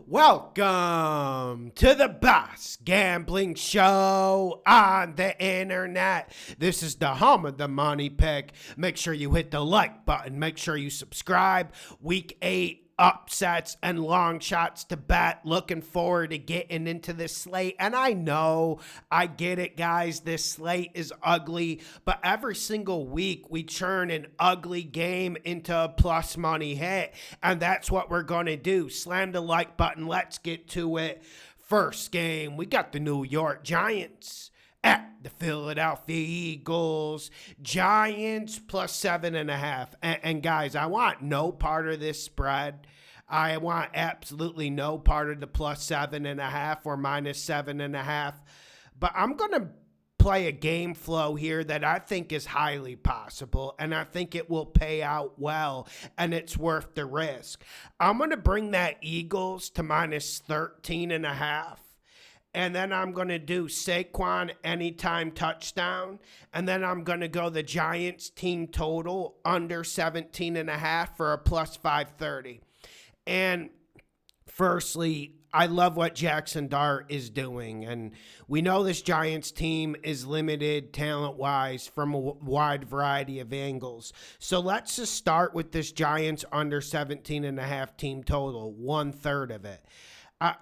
Welcome to the best gambling show on the internet. This is the home of the money pick. Make sure you hit the like button. Make sure you subscribe. Week 8 upsets and long shots to bet. Looking forward to getting into this slate. And I know, I get it, guys. This slate is ugly, but every single week we churn an ugly game into a plus money hit. And that's what we're going to do. Slam the like button. Let's get to it. First game, we got the New York Giants at the Philadelphia Eagles. Giants plus 7.5. And guys, I want no part of this spread. I want absolutely no part of the plus 7.5 or minus 7.5. But I'm going to play a game flow here that I think is highly possible, and I think it will pay out well, and it's worth the risk. I'm going to bring that Eagles to minus 13.5. And then I'm going to do Saquon anytime touchdown. And then I'm going to go the Giants team total under 17.5 for a plus 530. And firstly, I love what Jackson Dart is doing. And we know this Giants team is limited talent-wise from a wide variety of angles. So let's just start with this Giants under 17.5 team total, 1/3 of it.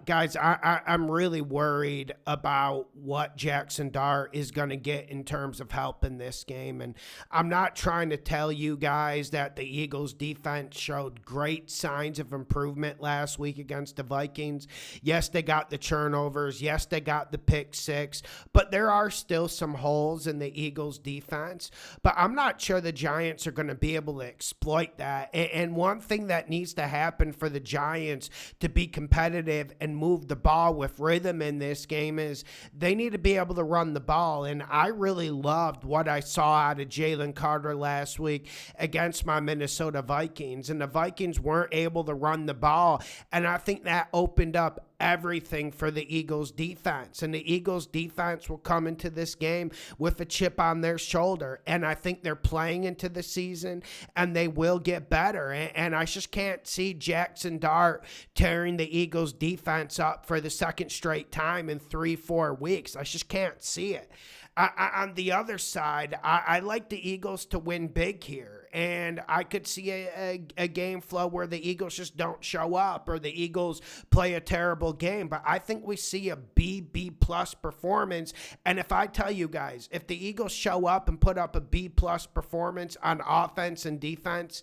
Guys, I'm really worried about what Jackson Dart is going to get in terms of help in this game. And I'm not trying to tell you guys that the Eagles defense showed great signs of improvement last week against the Vikings. Yes, they got the turnovers. Yes, they got the pick six. But there are still some holes in the Eagles defense. But I'm not sure the Giants are going to be able to exploit that. And one thing that needs to happen for the Giants to be competitive and move the ball with rhythm in this game is they need to be able to run the ball. And I really loved what I saw out of Jalen Carter last week against my Minnesota Vikings. And the Vikings weren't able to run the ball. And I think that opened up everything for the Eagles defense. And the Eagles defense will come into this game with a chip on their shoulder. And I think they're playing into the season and they will get better. And I just can't see Jackson Dart tearing the Eagles defense up for the second straight time in 3-4 weeks. I just can't see it. On the other side, I like the Eagles to win big here. And I could see a game flow where the Eagles just don't show up or the Eagles play a terrible game. But I think we see a B plus performance. And if I tell you guys, if the Eagles show up and put up a B plus performance on offense and defense,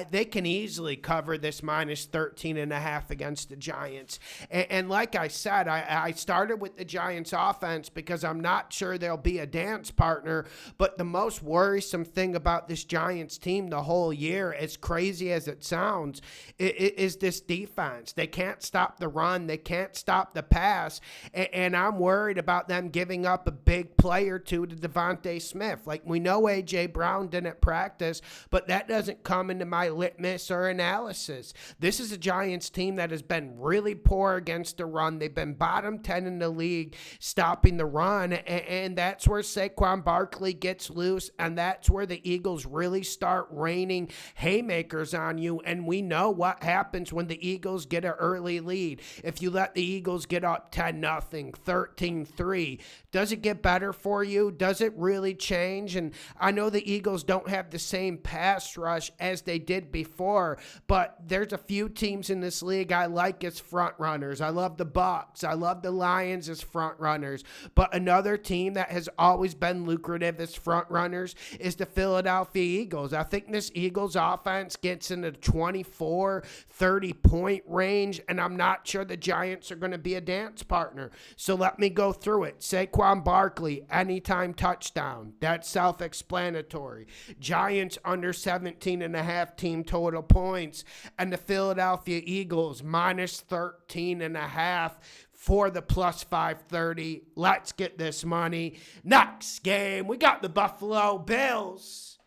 they can easily cover this minus 13.5 against the Giants. And like I said, I started with the Giants offense because I'm not sure they'll be a dance partner. But the most worrisome thing about this Giants team the whole year, as crazy as it sounds, is this defense. They can't stop the run. They can't stop the pass. And I'm worried about them giving up a big play or two to Devontae Smith. Like, we know A.J. Brown didn't practice, but that doesn't come into my litmus or analysis. This is a Giants team that has been really poor against the run. They've been bottom 10 in the league stopping the run, and that's where Saquon Barkley gets loose, and that's where the Eagles really start raining haymakers on you. And we know what happens when the Eagles get an early lead. If you let the Eagles get up 10-0, 13-3, does it get better for you? Does it really change? And I know the Eagles don't have the same pass rush as they did before, but there's a few teams in this league I like as front runners. I love the Bucs. I love the Lions as front runners. But another team that has always been lucrative as front runners is the Philadelphia Eagles. I think this Eagles offense gets into the 24, 30-point range, and I'm not sure the Giants are going to be a dance partner. So let me go through it. Saquon Barkley, anytime touchdown. That's self-explanatory. Giants under 17.5 team total points, and the Philadelphia Eagles minus 13.5 for the plus 530. Let's get this money. Next game, we got the Buffalo Bills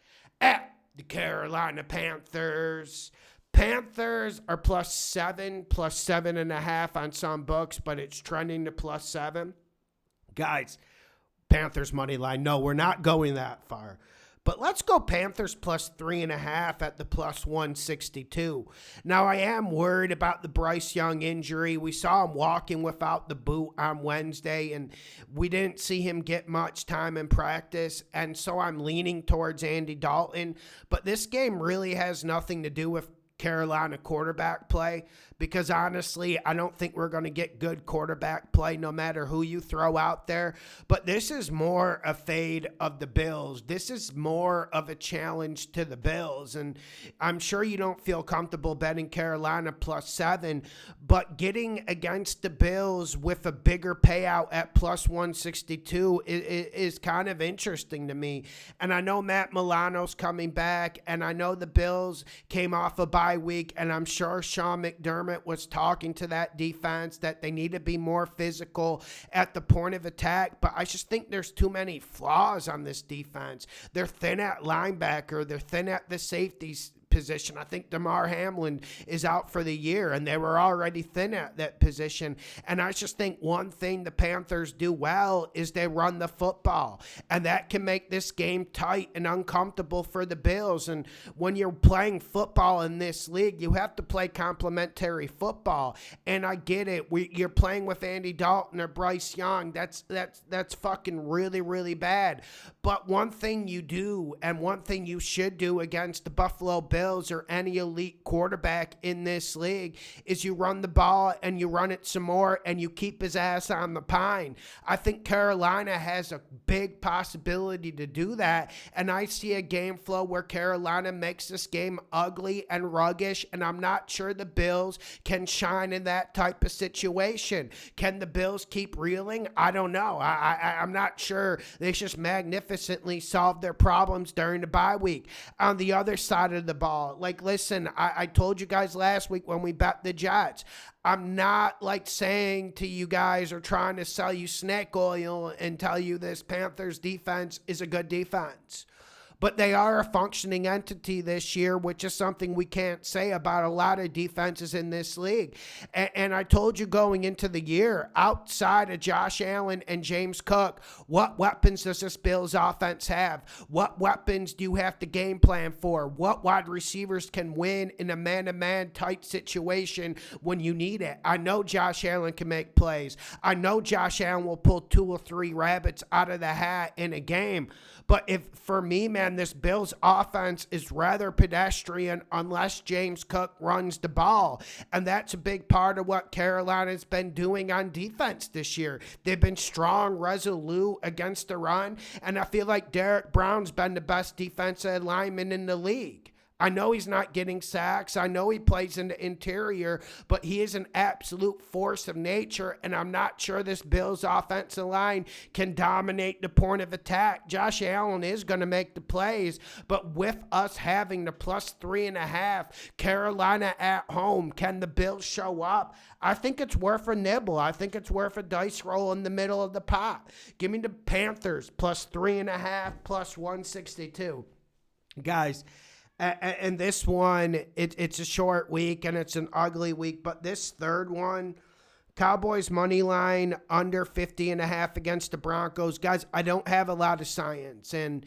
at the Carolina Panthers. Panthers are plus 7, plus 7.5 on some books, but it's trending to plus 7. Guys, Panthers money line. No, we're not going that far. But let's go Panthers plus 3.5 at the plus 162. Now, I am worried about the Bryce Young injury. We saw him walking without the boot on Wednesday, and we didn't see him get much time in practice. And so I'm leaning towards Andy Dalton. But this game really has nothing to do with Carolina quarterback play, because honestly, I don't think we're going to get good quarterback play no matter who you throw out there. But this is more a fade of the Bills. This is more of a challenge to the Bills. And I'm sure you don't feel comfortable betting Carolina plus 7, but getting against the Bills with a bigger payout at plus 162 is kind of interesting to me. And I know Matt Milano's coming back, and I know the Bills came off a bye week, and I'm sure Sean McDermott was talking to that defense that they need to be more physical at the point of attack, but I just think there's too many flaws on this defense. They're thin at linebacker, they're thin at the safeties position. I think DeMar Hamlin is out for the year, and they were already thin at that position. And I just think one thing the Panthers do well is they run the football, and that can make this game tight and uncomfortable for the Bills. And when you're playing football in this league, you have to play complementary football. And I get it. You're playing with Andy Dalton or Bryce Young. That's fucking really, really bad. But one thing you do, and one thing you should do against the Buffalo Bills or any elite quarterback in this league, is you run the ball and you run it some more and you keep his ass on the pine. I think Carolina has a big possibility to do that, and I see a game flow where Carolina makes this game ugly and ruggish, and I'm not sure the Bills can shine in that type of situation. Can the Bills keep reeling? I don't know. I'm not sure. They just magnificently solved their problems during the bye week. On the other side of the ball, like, listen, I told you guys last week when we bet the Jets, I'm not like saying to you guys or trying to sell you snake oil and tell you this Panthers defense is a good defense. But they are a functioning entity this year, which is something we can't say about a lot of defenses in this league. And I told you going into the year, outside of Josh Allen and James Cook, what weapons does this Bills offense have? What weapons do you have to game plan for? What wide receivers can win in a man-to-man tight situation when you need it? I know Josh Allen can make plays. I know Josh Allen will pull 2 or 3 rabbits out of the hat in a game. But for me, man, this Bills offense is rather pedestrian unless James Cook runs the ball. And that's a big part of what Carolina's been doing on defense this year. They've been strong, resolute against the run. And I feel like Derek Brown's been the best defensive lineman in the league. I know he's not getting sacks. I know he plays in the interior, but he is an absolute force of nature, and I'm not sure this Bills offensive line can dominate the point of attack. Josh Allen is going to make the plays, but with us having the plus 3.5, Carolina at home, can the Bills show up? I think it's worth a nibble. I think it's worth a dice roll in the middle of the pot. Give me the Panthers plus 3.5, plus 162. Guys, and this one, it's a short week and it's an ugly week. But this third one, Cowboys money line under 50.5 against the Broncos. Guys, I don't have a lot of science. And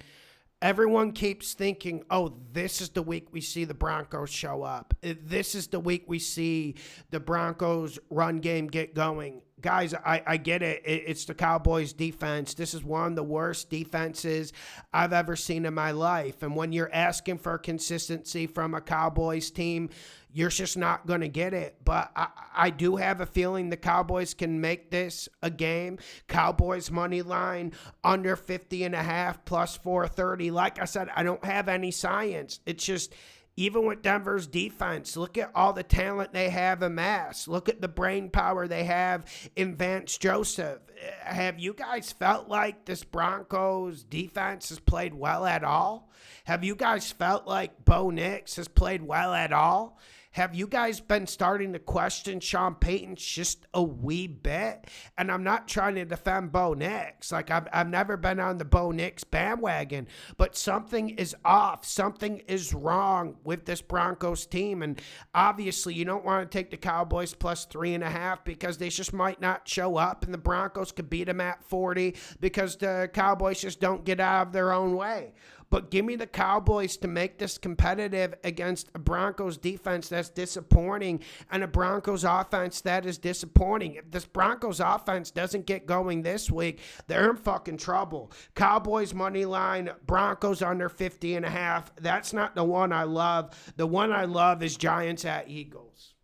everyone keeps thinking, oh, this is the week we see the Broncos show up. This is the week we see the Broncos run game get going. Guys, I get it. It's the Cowboys defense. This is one of the worst defenses I've ever seen in my life. And when you're asking for consistency from a Cowboys team, you're just not going to get it. But I do have a feeling the Cowboys can make this a game. Cowboys money line under 50.5 plus 430. Like I said, I don't have any science. It's just, even with Denver's defense, look at all the talent they have amassed. Look at the brain power they have in Vance Joseph. Have you guys felt like this Broncos defense has played well at all? Have you guys felt like Bo Nix has played well at all? Have you guys been starting to question Sean Payton just a wee bit? And I'm not trying to defend Bo Nix. Like, I've never been on the Bo Nix bandwagon. But something is off. Something is wrong with this Broncos team. And obviously, you don't want to take the Cowboys plus 3.5 because they just might not show up. And the Broncos could beat them at 40 because the Cowboys just don't get out of their own way. But give me the Cowboys to make this competitive against a Broncos defense that's disappointing and a Broncos offense that is disappointing. If this Broncos offense doesn't get going this week, they're in fucking trouble. Cowboys money line, Broncos under 50.5. That's not the one I love. The one I love is Giants at Eagles.